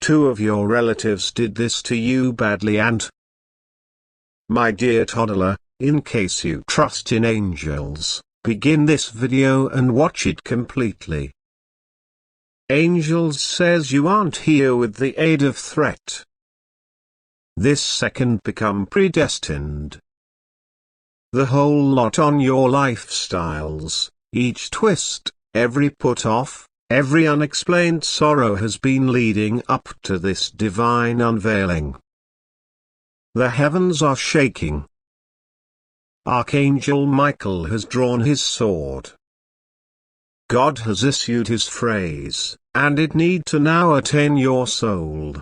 two of your relatives did this to you badly and, my dear toddler, in case you trust in angels, begin this video and watch it completely. Angels says you aren't here with the aid of threat. This second become predestined. The whole lot on your lifestyles, each twist, every put off, every unexplained sorrow has been leading up to this divine unveiling. The heavens are shaking. Archangel Michael has drawn his sword. God has issued his phrase, and it need to now attain your soul.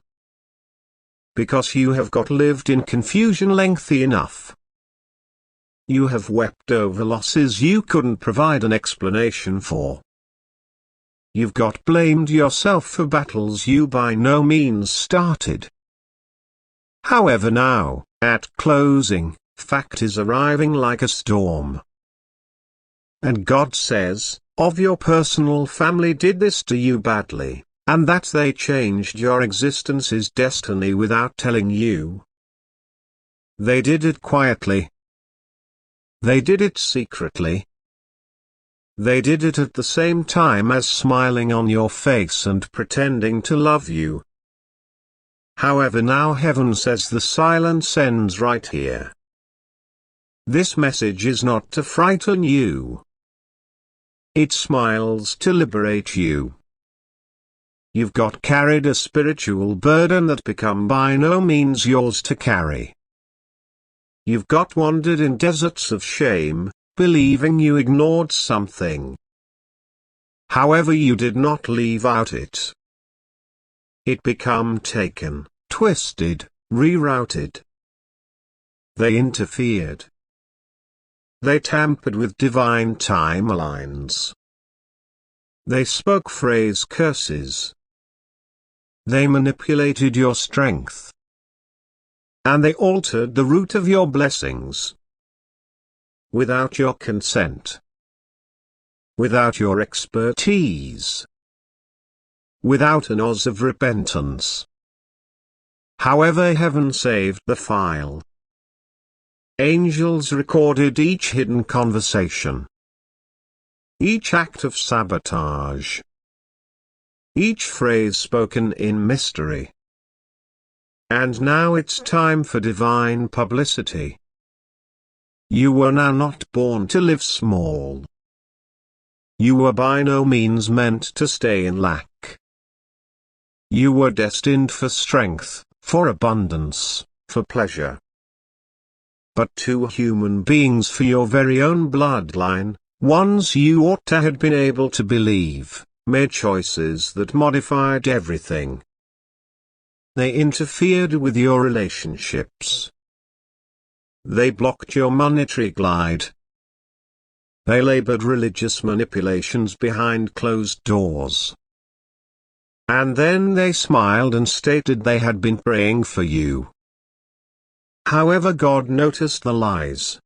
Because you have got lived in confusion lengthy enough. You have wept over losses you couldn't provide an explanation for. You've got blamed yourself for battles you by no means started. However now, at closing, fact is arriving like a storm. And God says, of your personal family did this to you badly, and that they changed your existence's destiny without telling you. They did it quietly. They did it secretly. They did it at the same time as smiling on your face and pretending to love you. However now heaven says the silence ends right here. This message is not to frighten you. It smiles to liberate you. You've got carried a spiritual burden that become by no means yours to carry. You've got wandered in deserts of shame, believing you ignored something. However you did not leave out it. It become taken, twisted, rerouted. They interfered. They tampered with divine timelines. They spoke phrase curses. They manipulated your strength. And they altered the route of your blessings. Without your consent. Without your expertise. Without an oz of repentance. However heaven saved the file. Angels recorded each hidden conversation. Each act of sabotage. Each phrase spoken in mystery. And now it's time for divine publicity. You were now not born to live small. You were by no means meant to stay in lack. You were destined for strength, for abundance, for pleasure. But two human beings for your very own bloodline, ones you ought to have been able to believe, made choices that modified everything. They interfered with your relationships. They blocked your monetary glide. They labored religious manipulations behind closed doors. And then they smiled and stated they had been praying for you. However God noticed the lies.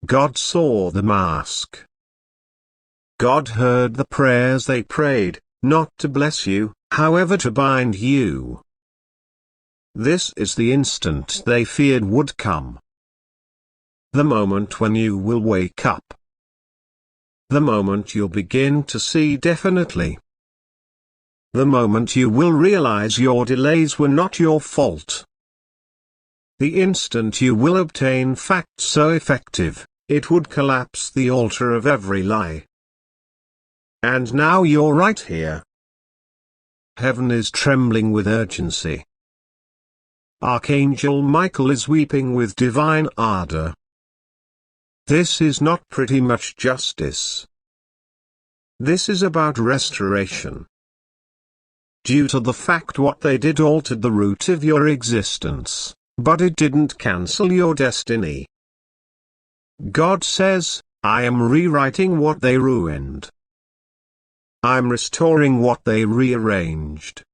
God saw the mask. God heard the prayers they prayed, not to bless you, however to bind you. This is the instant they feared would come. The moment when you will wake up. The moment you'll begin to see definitely. The moment you will realize your delays were not your fault. The instant you will obtain facts so effective, it would collapse the altar of every lie. And now you're right here. Heaven is trembling with urgency. Archangel Michael is weeping with divine ardor. This is not pretty much justice. This is about restoration. Due to the fact what they did altered the root of your existence, but it didn't cancel your destiny. God says, I am rewriting what they ruined. I'm restoring what they rearranged.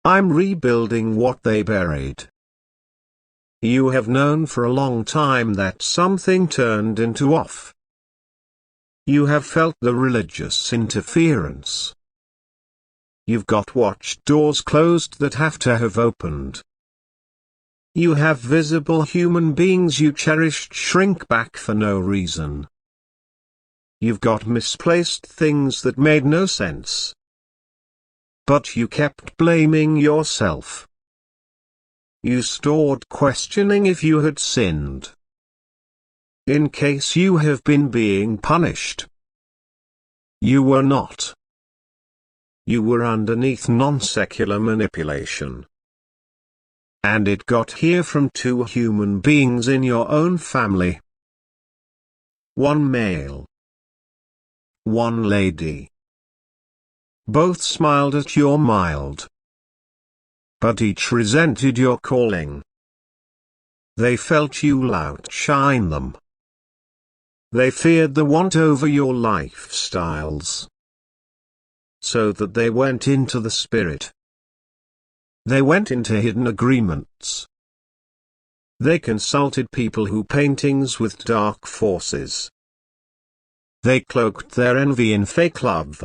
I'm rebuilding what they buried. You have known for a long time that something turned into off. You have felt the religious interference. You've got watched doors closed that have to have opened. You have visible human beings you cherished shrink back for no reason. You've got misplaced things that made no sense. But you kept blaming yourself. You stored questioning if you had sinned, in case you have been being punished. You were not. You were underneath non-secular manipulation. And it got here from two human beings in your own family. One male, one lady. Both smiled at your mild, but each resented your calling. They felt you outshine them. They feared the want over your lifestyles, so that they went into the spirit. They went into hidden agreements. They consulted people who paintings with dark forces. They cloaked their envy in fake love.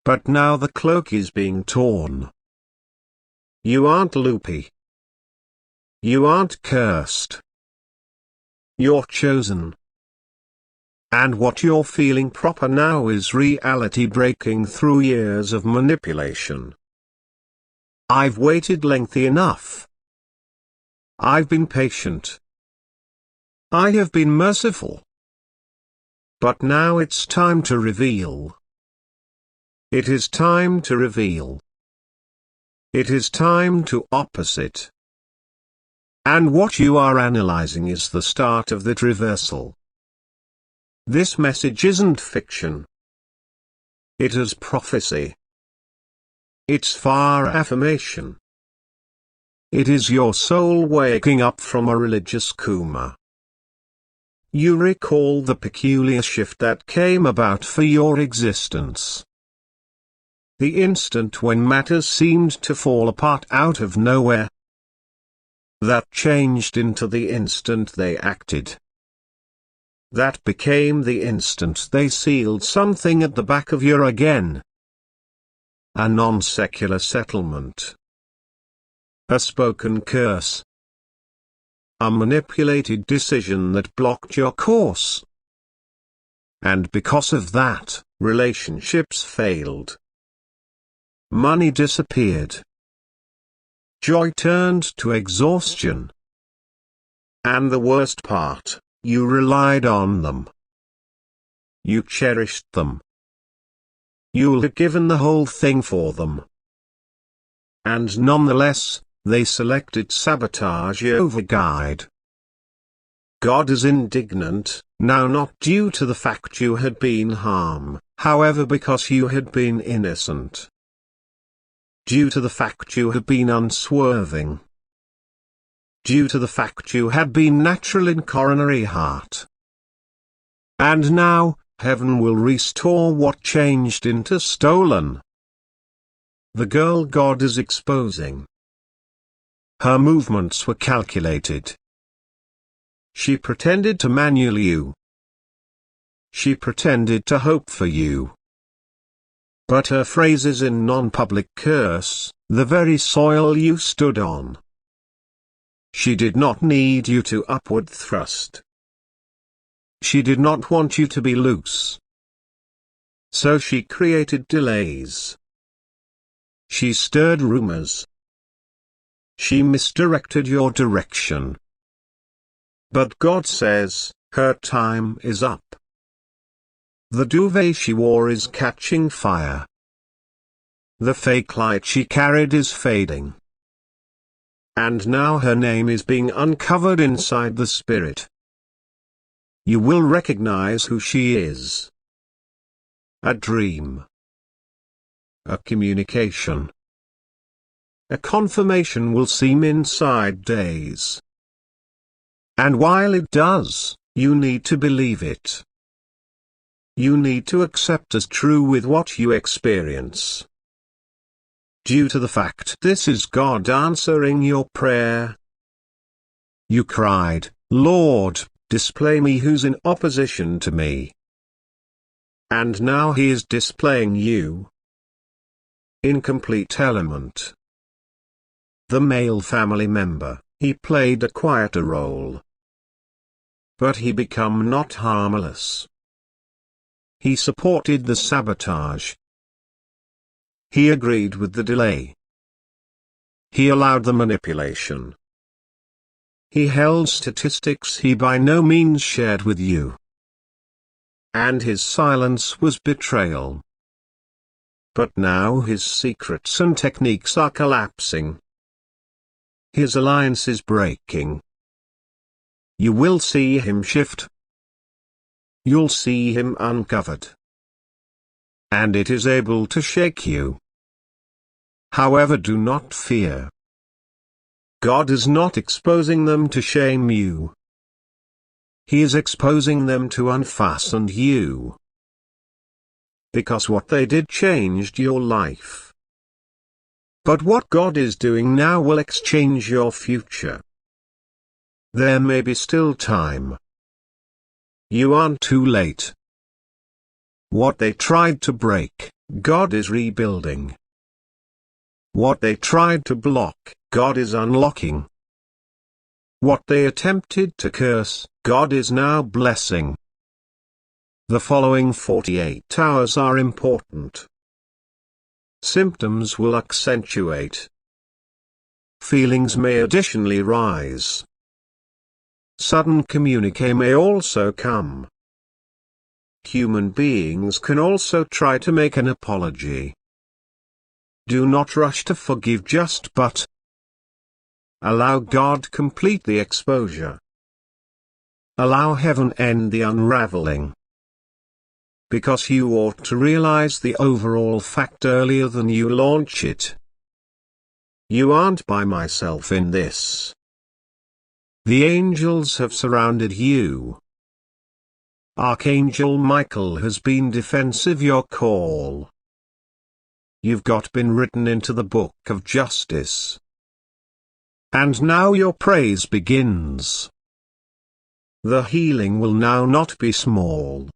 But now the cloak is being torn. You aren't loopy. You aren't cursed. You're chosen. And what you're feeling proper now is reality breaking through years of manipulation. I've waited lengthy enough. I've been patient. I have been merciful. But now it's time to reveal. It is time to reveal. It is time to opposite. And what you are analyzing is the start of that reversal. This message isn't fiction. It is prophecy. It's far affirmation. It is your soul waking up from a religious coma. You recall the peculiar shift that came about for your existence. The instant when matters seemed to fall apart out of nowhere. That changed into the instant they acted. That became the instant they sealed something at the back of your again. A non-secular settlement. A spoken curse. A manipulated decision that blocked your course. And because of that, relationships failed. Money disappeared. Joy turned to exhaustion. And the worst part, you relied on them. You cherished them. You'll have given the whole thing for them. And nonetheless, they selected sabotage over guide. God is indignant, now not due to the fact you had been harm, however because you had been innocent. Due to the fact you had been unswerving. Due to the fact you had been natural in coronary heart. And now, heaven will restore what changed into stolen. The girl God is exposing. Her movements were calculated. She pretended to manual you. She pretended to hope for you. But her phrases in non-public curse, the very soil you stood on. She did not need you to upward thrust. She did not want you to be loose. So she created delays. She stirred rumors. She misdirected your direction. But God says, her time is up. The duvet she wore is catching fire. The fake light she carried is fading. And now her name is being uncovered inside the spirit. You will recognize who she is. A dream. A communication. A confirmation will seem inside days. And while it does, you need to believe it. You need to accept as true with what you experience. Due to the fact this is God answering your prayer. You cried, Lord, display me who's in opposition to me. And now he is displaying you. incomplete element. The male family member, he played a quieter role. But he become not harmless. He supported the sabotage. He agreed with the delay. He allowed the manipulation. He held statistics he by no means shared with you. And his silence was betrayal. But now his secrets and techniques are collapsing. His alliance is breaking. You will see him shift. You'll see him uncovered. And it is able to shake you. However, do not fear. God is not exposing them to shame you. He is exposing them to unfasten you. Because what they did changed your life. But what God is doing now will exchange your future. There may be still time. You aren't too late. What they tried to break, God is rebuilding. What they tried to block, God is unlocking. What they attempted to curse, God is now blessing. The following 48 hours are important. Symptoms will accentuate. Feelings may additionally rise. Sudden communique may also come. Human beings can also try to make an apology. Do not rush to forgive just but allow God complete the exposure. Allow heaven end the unraveling. Because you ought to realize the overall fact earlier than you launch it. You aren't by myself in this. The angels have surrounded you. Archangel Michael has been defensive your call. You've been written into the book of justice. And now your praise begins. The healing will now not be small.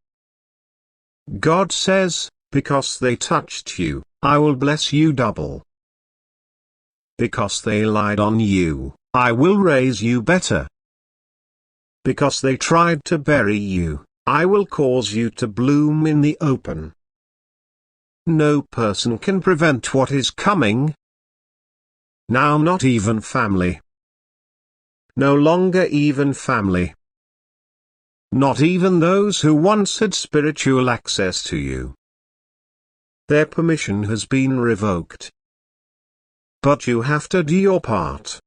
God says, because they touched you, I will bless you double. Because they lied on you, I will raise you better. Because they tried to bury you, I will cause you to bloom in the open. No person can prevent what is coming. Now not even family. No longer even family. Not even those who once had spiritual access to you. Their permission has been revoked. But you have to do your part.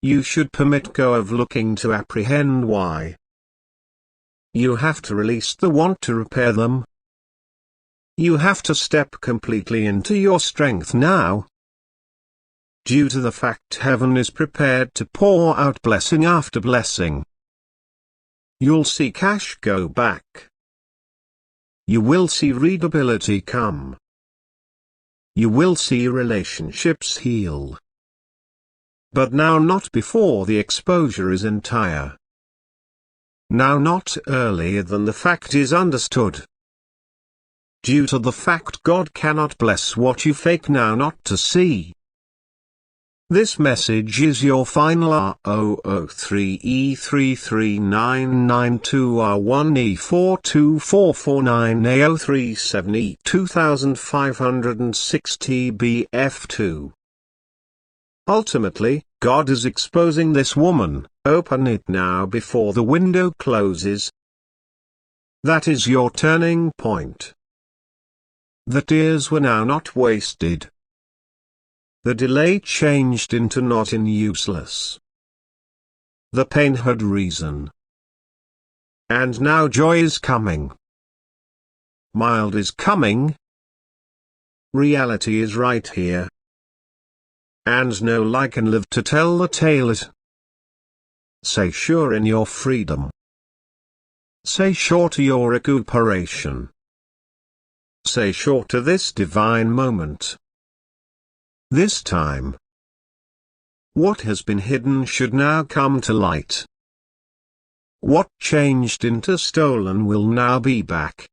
You should permit go of looking to apprehend why. You have to release the want to repair them. You have to step completely into your strength now. Due to the fact heaven is prepared to pour out blessing after blessing. You'll see cash go back. You will see readability come. You will see relationships heal. But now not before the exposure is entire. Now not earlier than the fact is understood. Due to the fact God cannot bless what you fake now not to see. This message is your final R003E33992R1E42449A037E2560BF2. Ultimately, God is exposing this woman. Open it now before the window closes. That is your turning point. The tears were now not wasted. The delay changed into not in useless. The pain had reason. And now joy is coming. Mild is coming. Reality is right here. And no lie can live to tell the tale it. Say sure in your freedom. Say sure to your recuperation. Say sure to this divine moment. This time. What has been hidden should now come to light. What changed into stolen will now be back.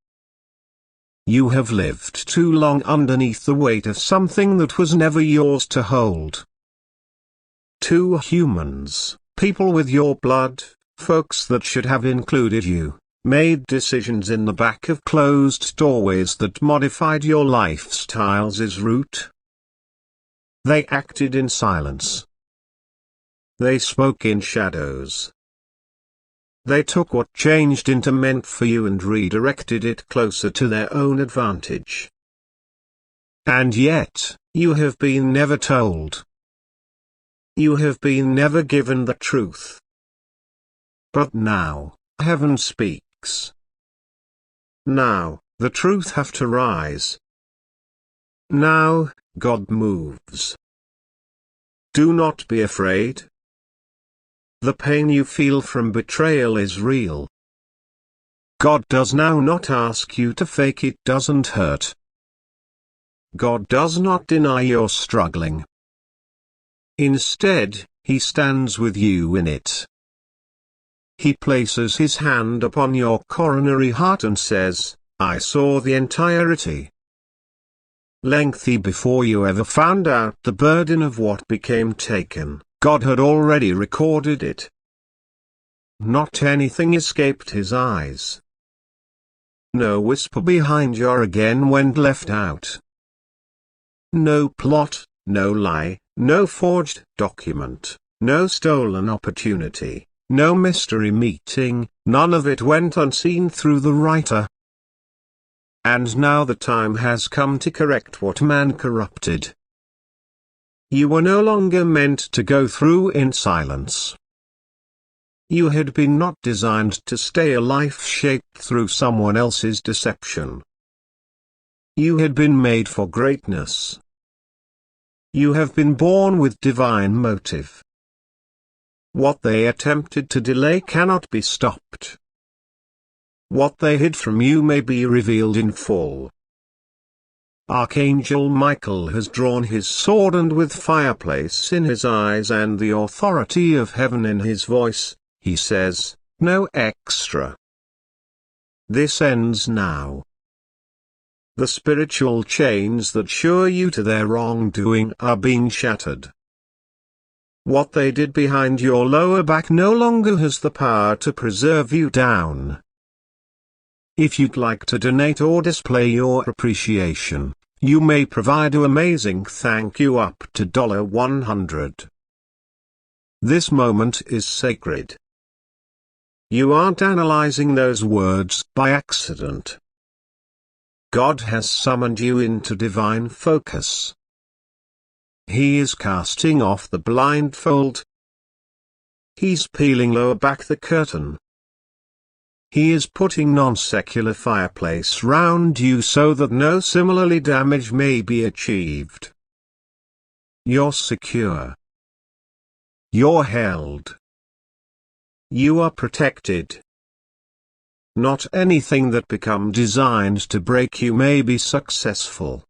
You have lived too long underneath the weight of something that was never yours to hold. Two humans, people with your blood, folks that should have included you, made decisions in the back of closed doorways that modified your lifestyles as root. They acted in silence. They spoke in shadows. They took what changed into meant for you and redirected it closer to their own advantage. And yet, you have been never told. You have been never given the truth. But now, heaven speaks. Now, the truth have to rise. Now, God moves. Do not be afraid. The pain you feel from betrayal is real. God does now not ask you to fake it doesn't hurt. God does not deny you're struggling. Instead, He stands with you in it. He places His hand upon your coronary heart and says, I saw the entirety. Lengthy before you ever found out the burden of what became taken, God had already recorded it. Not anything escaped His eyes. No whisper behind your again went left out. No plot, no lie, no forged document, no stolen opportunity, no mystery meeting, none of it went unseen through the writer. And now the time has come to correct what man corrupted. You were no longer meant to go through in silence. You had been not designed to stay a life shaped through someone else's deception. You had been made for greatness. You have been born with divine motive. What they attempted to delay cannot be stopped. What they hid from you may be revealed in full. Archangel Michael has drawn his sword, and with fireplace in his eyes and the authority of heaven in his voice, he says, no extra. This ends now. The spiritual chains that sure you to their wrongdoing are being shattered. What they did behind your lower back no longer has the power to preserve you down. If you'd like to donate or display your appreciation, you may provide an amazing thank you up to $100. This moment is sacred. You aren't analyzing those words by accident. God has summoned you into divine focus. He is casting off the blindfold. He's peeling lower back the curtain. He is putting non-secular fireplace round you so that no similarly damage may be achieved. You're secure. You're held. You are protected. Not anything that become designed to break you may be successful.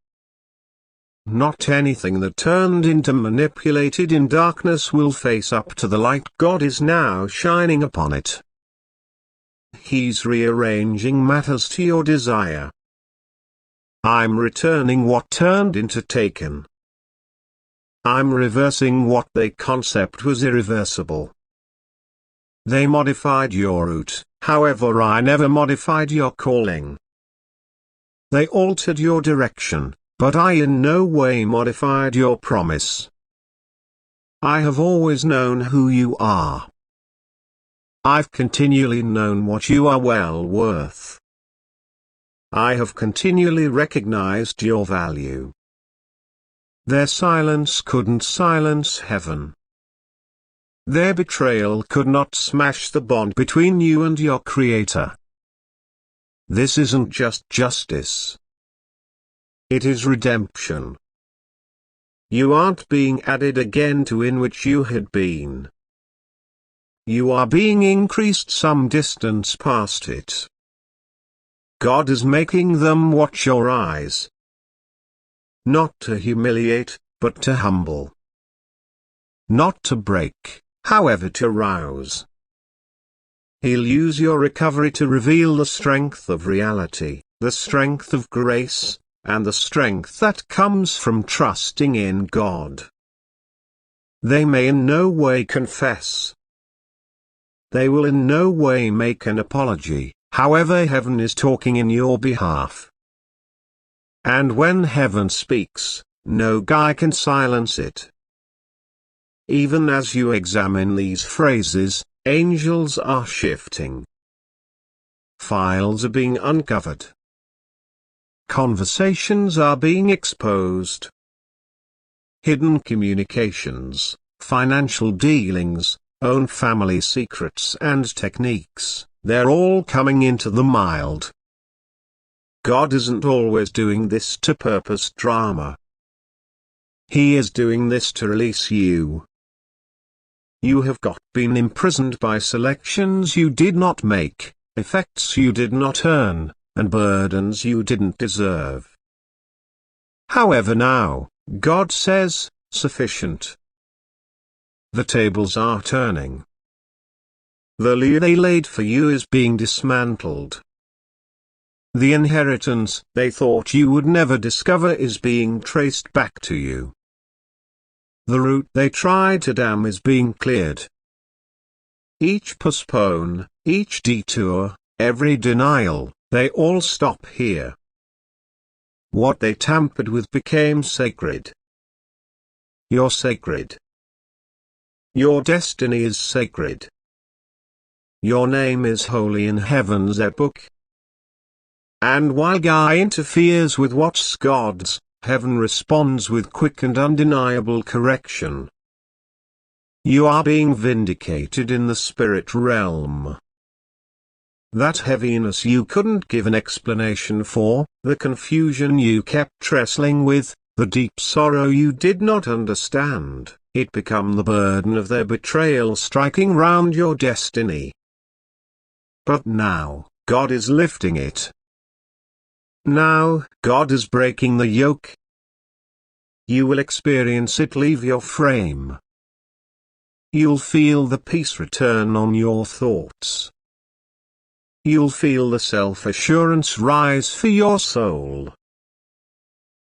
Not anything that turned into manipulated in darkness will face up to the light God is now shining upon it. He's rearranging matters to your desire. I'm returning what turned into taken. I'm reversing what they concept was irreversible. They modified your route, however I never modified your calling. They altered your direction, but I in no way modified your promise. I have always known who you are. I've continually known what you are well worth. I have continually recognized your value. Their silence couldn't silence heaven. Their betrayal could not smash the bond between you and your Creator. This isn't just justice. It is redemption. You aren't being added again to in which you had been. You are being increased some distance past it. God is making them watch your eyes. Not to humiliate, but to humble. Not to break, however to rouse. He'll use your recovery to reveal the strength of reality. the strength of grace, and the strength that comes from trusting in God. They may in no way confess. They will in no way make an apology, however heaven is talking in your behalf. And when heaven speaks, no guy can silence it. Even as you examine these phrases, angels are shifting. Files are being uncovered. Conversations are being exposed. Hidden communications, financial dealings, own family secrets and techniques, they're all coming into the mild. God isn't always doing this to purpose drama. He is doing this to release you. You have been imprisoned by selections you did not make, effects you did not earn, and burdens you didn't deserve. However now, God says, sufficient. The tables are turning. The lie they laid for you is being dismantled. The inheritance they thought you would never discover is being traced back to you. The route they tried to dam is being cleared. Each postpone, each detour, every denial, they all stop here. What they tampered with became sacred. You're sacred. Your destiny is sacred. Your name is holy in heaven's book. And while Guy interferes with what's God's, heaven responds with quick and undeniable correction. You are being vindicated in the spirit realm. That heaviness you couldn't give an explanation for, the confusion you kept wrestling with, the deep sorrow you did not understand, it became the burden of their betrayal striking round your destiny. But now, God is lifting it. Now, God is breaking the yoke. You will experience it leave your frame. You'll feel the peace return on your thoughts. You'll feel the self-assurance rise for your soul.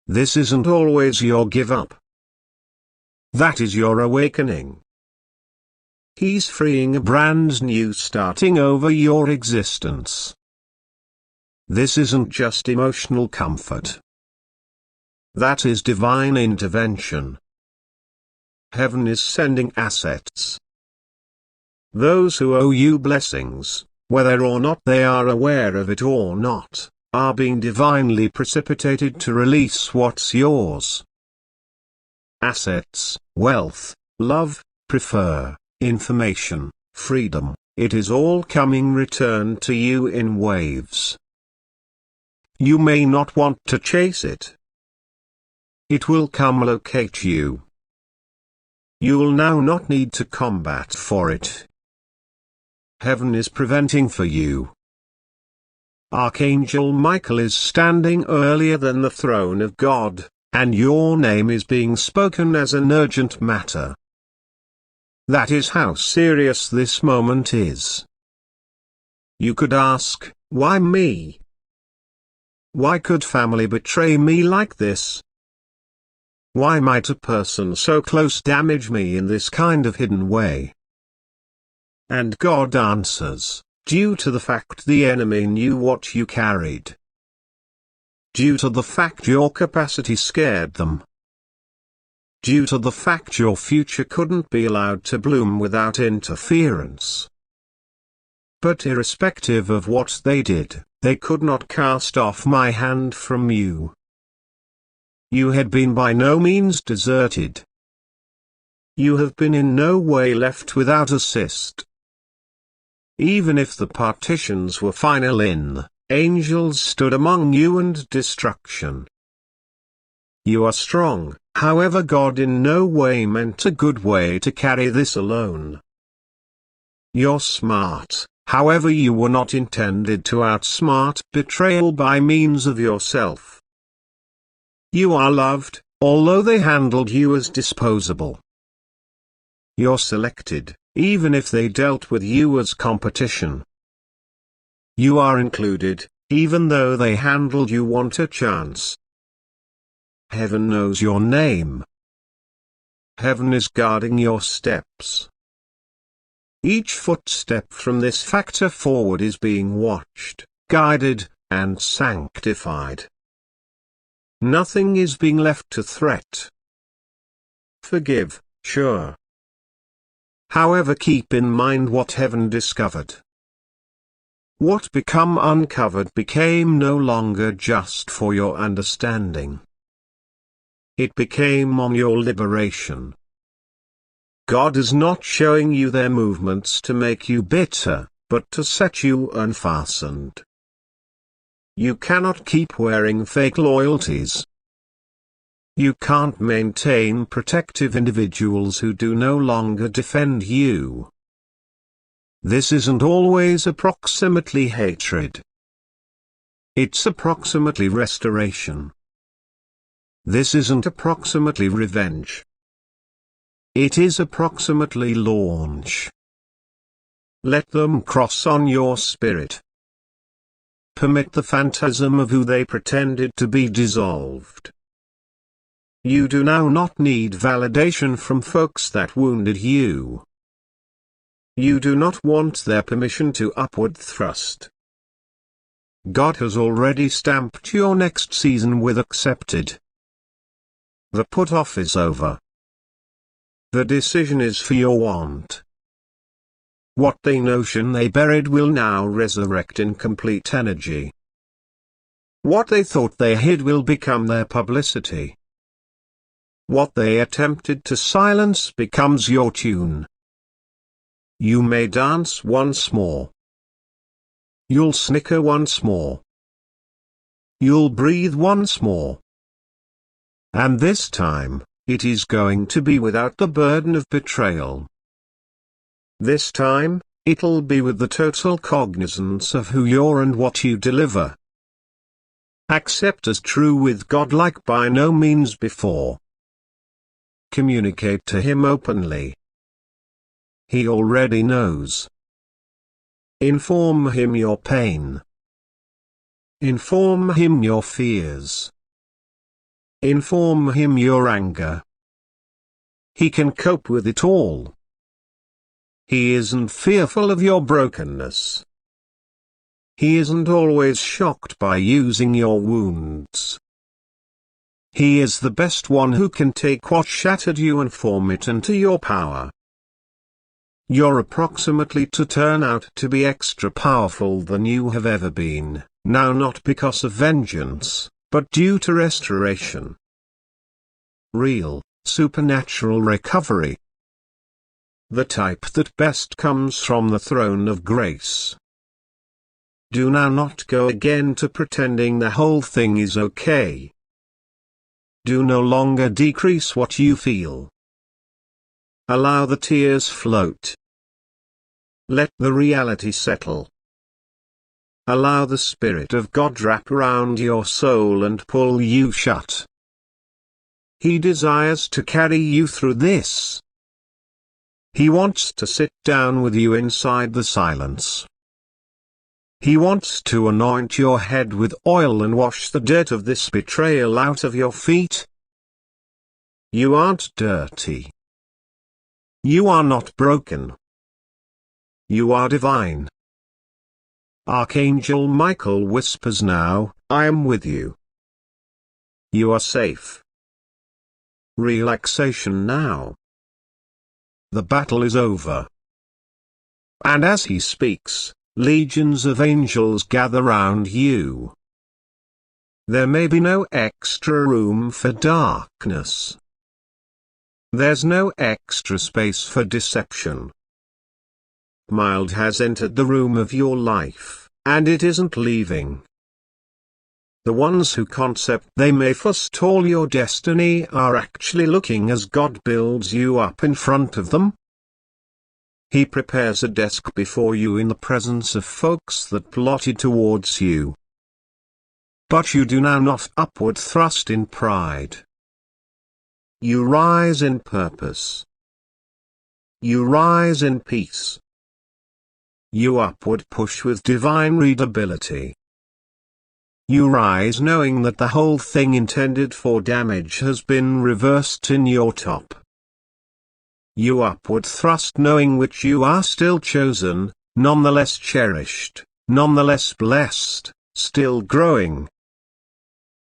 This isn't always your give up. That is your awakening. He's freeing a brand new starting over your existence. This isn't just emotional comfort. That is divine intervention. Heaven is sending assets. Those who owe you blessings, whether or not they are aware of it or not, are being divinely precipitated to release what's yours. Assets, wealth, love, information, freedom, it is all coming returned to you in waves. You may not want to chase it. It will come locate you. You'll now not need to combat for it. Heaven is preventing for you. Archangel Michael is standing earlier than the throne of God, and your name is being spoken as an urgent matter. That is how serious this moment is. You could ask, why me? Why could family betray me like this? Why might a person so close damage me in this kind of hidden way? And God answers, due to the fact the enemy knew what you carried. Due to the fact your capacity scared them. Due to the fact your future couldn't be allowed to bloom without interference. But irrespective of what they did, they could not cast off my hand from you. You had been by no means deserted. You have been in no way left without assist. Even if the partitions were final in, angels stood among you and destruction. You are strong, however God in no way meant a good way to carry this alone. You're smart, however you were not intended to outsmart betrayal by means of yourself. You are loved, although they handled you as disposable. You're selected, even if they dealt with you as competition. You are included, Even though they handled you, want a chance. Heaven knows your name. Heaven is guarding your steps. Each footstep from this factor forward is being watched, guided, and sanctified. Nothing is being left to threat. Forgive, sure. However, keep in mind what heaven discovered. What become uncovered became no longer just for your understanding. It became on your liberation. God is not showing you their movements to make you bitter, but to set you unfastened. You cannot keep wearing fake loyalties. You can't maintain protective individuals who do no longer defend you. This isn't always approximately hatred. It's approximately restoration. This isn't approximately revenge. It is approximately launch. Let them cross on your spirit. Permit the phantasm of who they pretended to be dissolved. You do now not need validation from folks that wounded you. You do not want their permission to upward thrust. God has already stamped your next season with accepted. The put-off is over. The decision is for your want. What they notion they buried will now resurrect in complete energy. What they thought they hid will become their publicity. What they attempted to silence becomes your tune. You may dance once more. You'll snicker once more. You'll breathe once more. And this time, it is going to be without the burden of betrayal. This time, it'll be with the total cognizance of who you're and what you deliver. Accept as true with God like by no means before. Communicate to Him openly. He already knows. Inform Him your pain. Inform Him your fears. Inform Him your anger. He can cope with it all. He isn't fearful of your brokenness. He isn't always shocked by using your wounds. He is the best one who can take what shattered you and form it into your power. You're approximately to turn out to be extra powerful than you have ever been, now not because of vengeance, but due to restoration. Real, supernatural recovery. The type that best comes from the throne of grace. Do now not go again to pretending the whole thing is okay. Do no longer decrease what you feel. Allow the tears float. Let the reality settle. Allow the Spirit of God wrap around your soul and pull you shut. He desires to carry you through this. He wants to sit down with you inside the silence. He wants to anoint your head with oil and wash the dirt of this betrayal out of your feet. You aren't dirty. You are not broken. You are divine. Archangel Michael whispers now, I am with you. You are safe. Relaxation now. The battle is over. And as he speaks, legions of angels gather round you. There may be no extra room for darkness. There's no extra space for deception. Mild has entered the room of your life, and it isn't leaving. The ones who concept they may forestall your destiny are actually looking as God builds you up in front of them. He prepares a desk before you in the presence of folks that plotted towards you. But you do now not upward thrust in pride. You rise in purpose. You rise in peace. You upward push with divine readability. You rise knowing that the whole thing intended for damage has been reversed in your top. You upward thrust knowing which you are still chosen, nonetheless cherished, nonetheless blessed, still growing.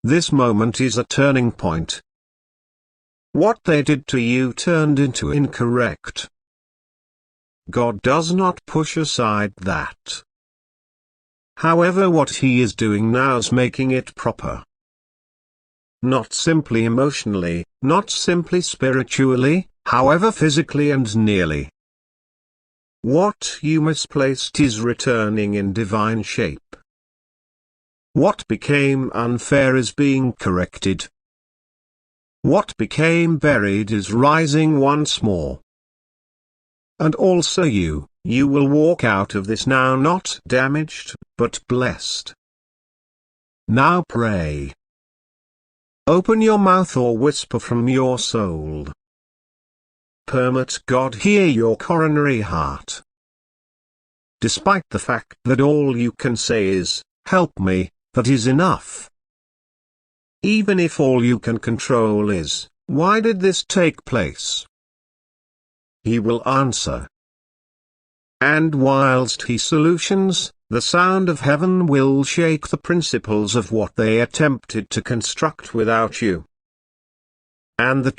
This moment is a turning point. What they did to you turned into incorrect. God does not push aside that. However, what He is doing now is making it proper. Not simply emotionally, not simply spiritually, however physically and nearly. What you misplaced is returning in divine shape. What became unfair is being corrected. What became buried is rising once more. And also you will walk out of this now not damaged, but blessed. Now pray. Open your mouth or whisper from your soul. Permit God hear your coronary heart. Despite the fact that all you can say is, "Help me," that is enough. Even if all you can control is, "Why did this take place?" He will answer. And whilst He solutions, the sound of heaven will shake the principles of what they attempted to construct without you. And the